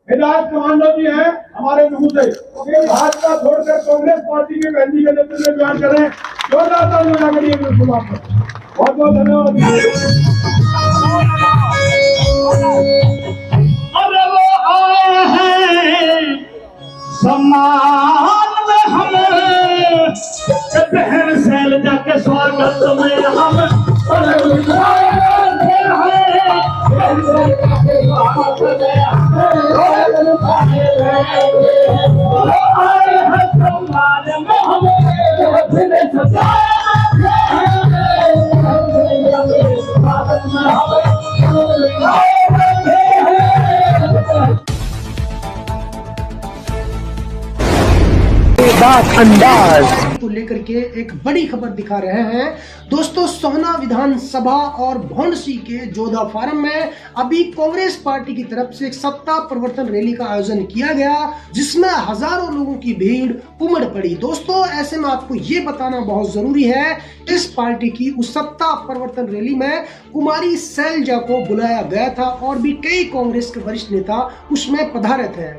हिदायत कमांडो जी हैं हमारे नुहू से, भाजपा छोड़कर कांग्रेस पार्टी के बहनी के नेतृत्व में ज्वाइन करें। जोरदार तालियां करिए बिल्कुल आपको। बहुत बहुत धन्यवाद। अरे वो आए हैं सम्मान में हमें, बहन शैलजा के स्वागत में हम अंदाज को लेकर के एक बड़ी खबर दिखा रहे हैं दोस्तों। सोहना विधानसभा और भौंडसी के जोधा फार्म में अभी कांग्रेस पार्टी की तरफ से एक सत्ता परिवर्तन रैली का आयोजन किया गया, जिसमें हजारों लोगों की भीड़ उमड़ पड़ी। दोस्तों ऐसे में आपको ये बताना बहुत जरूरी है, इस पार्टी की उस सत्ता परिवर्तन रैली में कुमारी शैलजा को बुलाया गया था और भी कई कांग्रेस के वरिष्ठ नेता उसमें पधारे थे।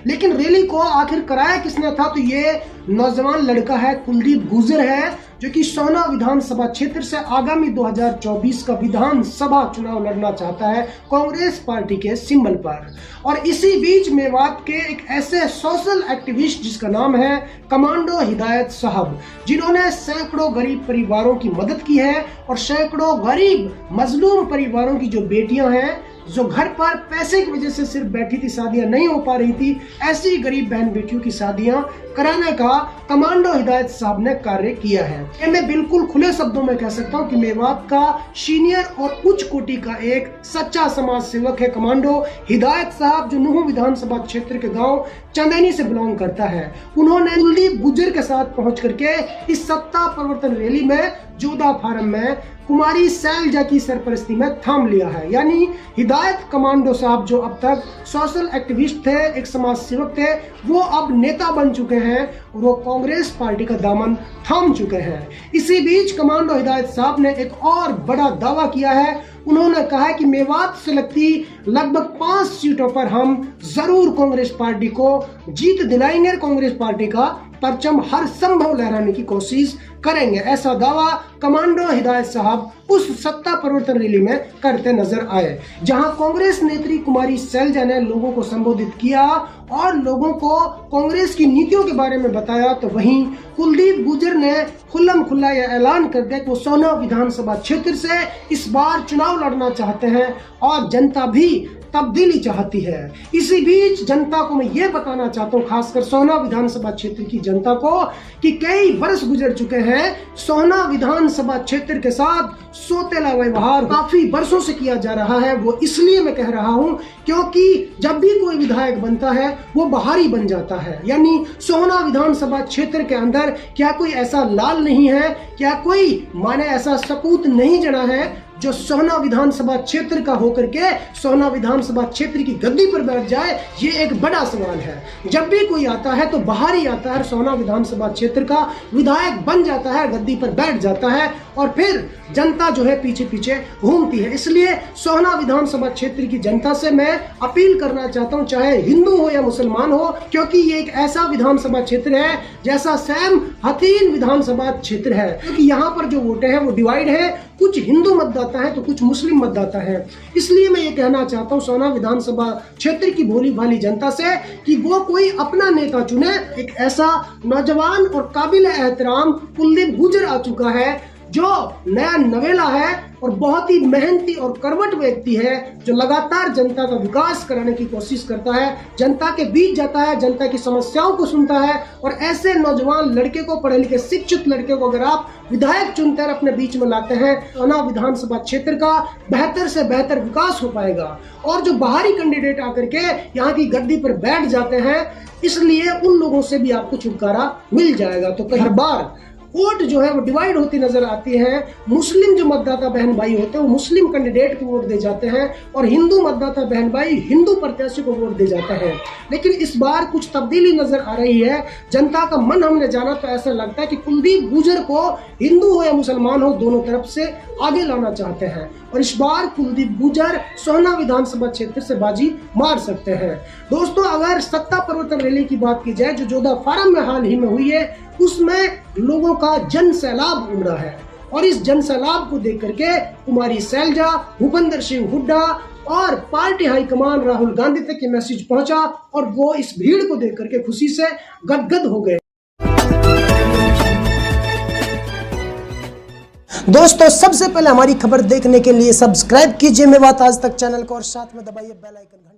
लेकिन रैली को आखिर कराया किसने था, तो ये नौजवान लड़का है, कुलदीप गुर्जर है, जो कि सोहना विधानसभा क्षेत्र से आगामी 2024 का विधानसभा चुनाव लड़ना चाहता है कांग्रेस पार्टी के सिंबल पर। और इसी बीच मेवात के एक ऐसे सोशल एक्टिविस्ट जिसका नाम है कमांडो हिदायत साहब, जिन्होंने सैकड़ों गरीब परिवारों की मदद की है और सैकड़ों गरीब मजलूम परिवारों की जो बेटियां हैं, जो घर पर पैसे की वजह से सिर्फ बैठी थी, शादियां नहीं हो पा रही थी, ऐसी गरीब बहन बेटियों की शादियां कराने का कमांडो हिदायत साहब ने कार्य किया है। ये मैं बिल्कुल खुले शब्दों में कह सकता हूं कि मेवात का सीनियर और उच्च कोटि का एक सच्चा समाज सेवक है कमांडो हिदायत साहब, जो नुहू विधानसभा क्षेत्र के गांव चंदेनी से बिलोंग करता है। उन्होंने कुलदीप गुर्जर के साथ पहुंच करके इस सत्ता परिवर्तन रैली में जोधा फार्म में कुमारी शैलजा की सरपरस्ती में थाम लिया है। यानी हिदायत कमांडो साहब जो अब तक सोशल एक्टिविस्ट थे, एक समाज सेवक थे, वो अब नेता बन चुके हैं और वो कांग्रेस पार्टी का दामन थाम चुके हैं। इसी बीच कमांडो हिदायत साहब ने एक और बड़ा दावा किया है। उन्होंने कहा है कि मेवात से लगती लगभग 5 सीटों पर हम जरूर कांग्रेस पार्टी को जीत दिलाएंगे, कांग्रेस पार्टी का परचम हर संभव लहराने की कोशिश करेंगे। ऐसा दावा कमांडो हिदायत साहब उस सत्ता परिवर्तन रैली में करते नजर आए, जहां कांग्रेस नेत्री कुमारी शैलजा ने लोगों को संबोधित किया और लोगों को कांग्रेस की नीतियों के बारे में बताया। तो वहीं कुलदीप गुर्जर ने खुल्लम खुल्ला यह ऐलान कर दिया कि वो सोहना विधानसभा क्षेत्र से इस बार चुनाव लड़ना चाहते हैं और जनता भी तब्दीली चाहती है। इसी बीच जनता को मैं ये बताना चाहता हूँ, खासकर सोहना विधानसभा क्षेत्र की जनता को, कि कई वर्ष गुजर चुके हैं सोहना विधानसभा क्षेत्र के साथ सौतेला व्यवहार काफी वर्षों से किया जा रहा है। वो इसलिए मैं कह रहा हूँ क्योंकि जब भी कोई विधायक बनता है वो बाहरी बन जाता है। यानी सोहना विधानसभा क्षेत्र के अंदर क्या कोई ऐसा लाल नहीं है, क्या कोई माने ऐसा सपूत नहीं जना है जो सोहना विधानसभा क्षेत्र का होकर के सोहना विधानसभा क्षेत्र की गद्दी पर बैठ जाए? ये एक बड़ा सवाल है। जब भी कोई आता है तो बाहर ही आता है, सोहना विधानसभा क्षेत्र का विधायक बन जाता है, गद्दी पर बैठ जाता है और फिर जनता जो है पीछे पीछे घूमती है। इसलिए सोहना विधानसभा क्षेत्र की जनता से मैं अपील करना चाहता हूँ, चाहे हिंदू हो या मुसलमान हो, क्योंकि ये एक ऐसा विधानसभा क्षेत्र है जैसा सैम हथीन विधानसभा क्षेत्र है, क्योंकि यहाँ पर जो वोटें हैं वो डिवाइड है, कुछ हिंदू मतदाता है तो कुछ मुस्लिम मतदाता है। इसलिए मैं ये कहना चाहता हूँ सोहना विधानसभा क्षेत्र की भोली भाली जनता से कि वो कोई अपना नेता चुने। एक ऐसा नौजवान और काबिल एहतराम कुलदीप गुर्जर आ चुका है, जो नया नवेला है और बहुत ही मेहनती और करवट व्यक्ति है, जो लगातार जनता का विकास कराने की कोशिश करता है, जनता के बीच जाता है, जनता की समस्याओं को सुनता है। और ऐसे नौजवान लड़के को, पढ़े लिखे शिक्षित लड़के को अगर आप विधायक चुनकर अपने बीच में लाते हैं, सोहना विधानसभा क्षेत्र का बेहतर से बेहतर विकास हो पाएगा। और जो बाहरी कैंडिडेट आकर के यहाँ की गद्दी पर बैठ जाते हैं, इसलिए उन लोगों से भी आपको छुटकारा मिल जाएगा। तो हर बार वोट जो है वो डिवाइड होती नजर आती है। मुस्लिम जो मतदाता बहन भाई होते हैं वो मुस्लिम कैंडिडेट को वोट दे जाते हैं और हिंदू मतदाता बहन भाई हिंदू प्रत्याशी को वोट दे जाते हैं। लेकिन इस बार कुछ तब्दीली नजर आ रही है। जनता का मन हमने जाना तो ऐसा लगता है कि कुलदीप गुर्जर को हिंदू हो या मुसलमान हो दोनों तरफ से आगे लाना चाहते हैं और इस बार कुलदीप गुर्जर सोहना विधानसभा क्षेत्र से बाजी मार सकते हैं। दोस्तों, अगर सत्ता परिवर्तन रैली की बात की जाए जो जोधा फार्म में हाल ही में हुई है, उसमें लोगों का जन सैलाब उमड़ा है और इस जन सैलाब को देख करके कुमारी शैलजा, भूपेंद्र सिंह हुड्डा और पार्टी हाईकमान राहुल गांधी तक ये मैसेज पहुंचा और वो इस भीड़ को देख करके खुशी से गदगद हो गए। दोस्तों, सबसे पहले हमारी खबर देखने के लिए सब्सक्राइब कीजिए मेवात आज तक चैनल को और साथ में दबाइए बेल आइकन।